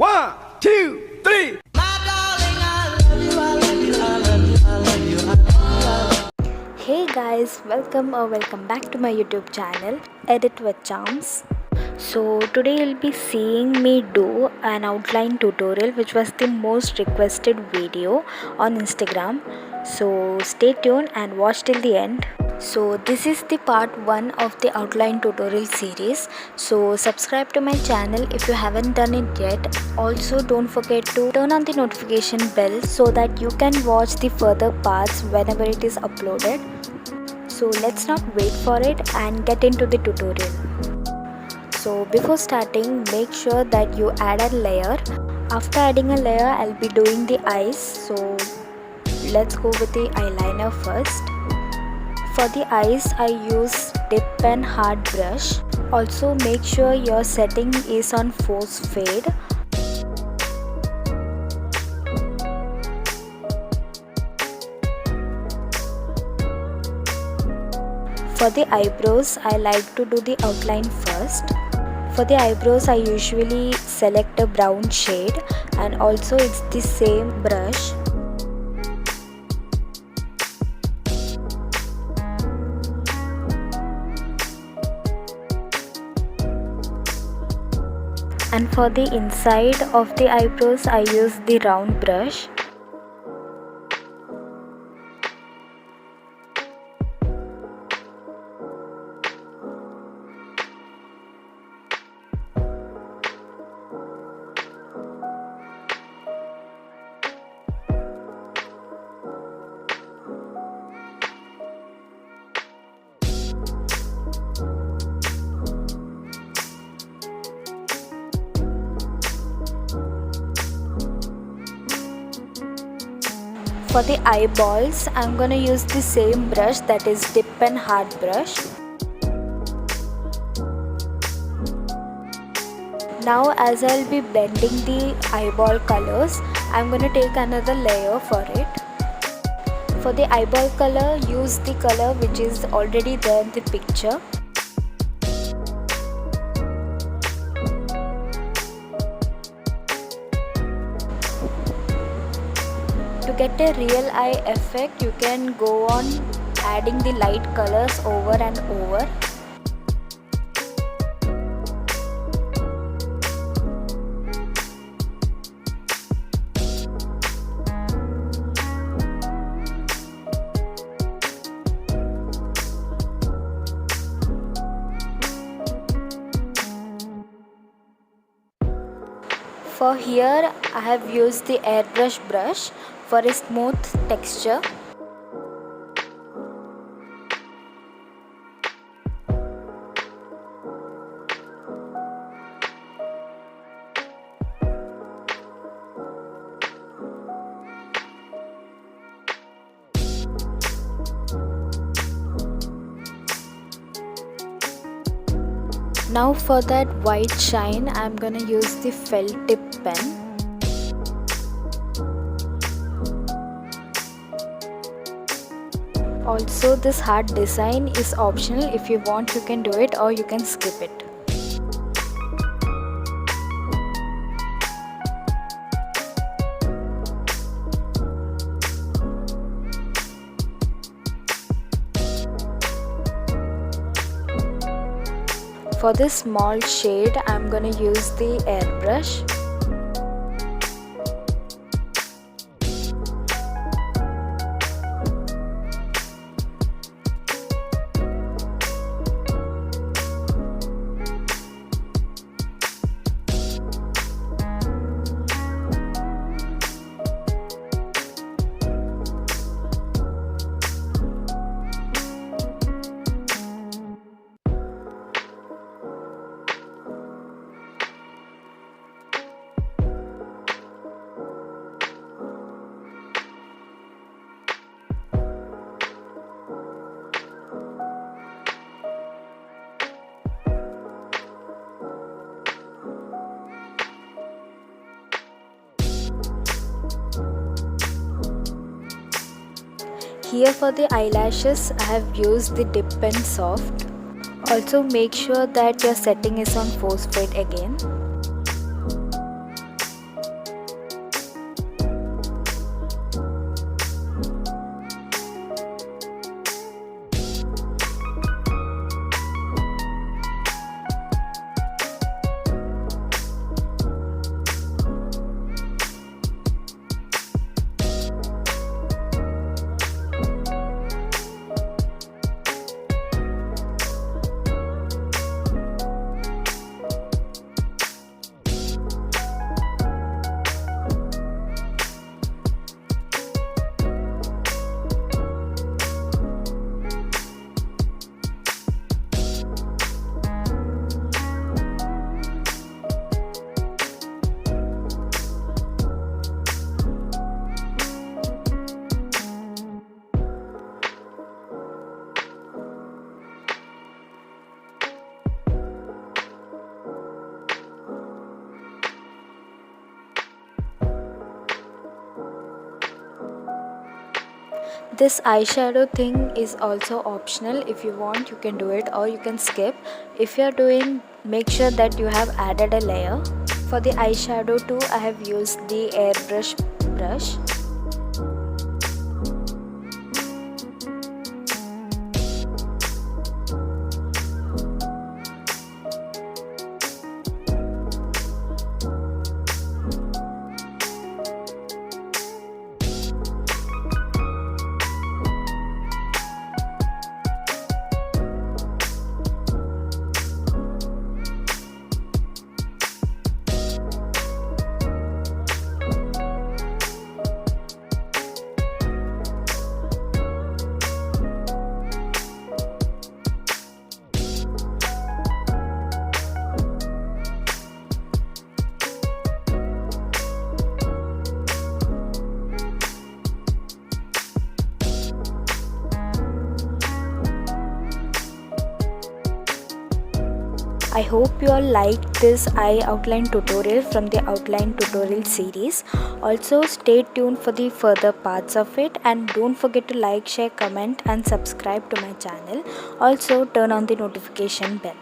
1, 2, 3. Hey guys, welcome back to my YouTube channel Edit with Charms. So today you'll be seeing me do an outline tutorial, which was the most requested video on Instagram. So stay tuned and watch till the end. So this is the part 1 of the outline tutorial series. So subscribe to my channel if you haven't done it yet. Also don't forget to turn on the notification bell so that you can watch the further parts whenever it is uploaded. So let's not wait for it and get into the tutorial. So before starting, make sure that you add a layer. After adding a layer, I'll be doing the eyes. So let's go with the eyeliner first. For the eyes, I use dip pen hard brush. Also make sure your setting is on force fade. For the eyebrows, I like to do the outline first. For the eyebrows, I usually select a brown shade, and also it's the same brush. And for the inside of the eyebrows, I use the round brush. For the eyeballs, I'm gonna use the same brush, that is dip pen hard brush. Now as I'll be blending the eyeball colors, I'm gonna take another layer for it. For the eyeball color, use the color which is already there in the picture. To get a real eye effect, you can go on adding the light colors over and over. For here, I have used the airbrush brush for a smooth texture. Now for that white shine, I'm gonna use the felt tip pen. Also, this heart design is optional. If you want, you can do it or you can skip it. For this small shade, I'm gonna use the airbrush. Here for the eyelashes, I have used the dip pen soft. Also make sure that your setting is on force fade again. This eyeshadow thing is also optional. If you want, you can do it or you can skip. If you are doing, make sure that you have added a layer. For the eyeshadow too, I have used the airbrush brush. I hope you all liked this eye outline tutorial from the outline tutorial series. Also stay tuned for the further parts of it, and don't forget to like, share, comment and subscribe to my channel. Also turn on the notification bell.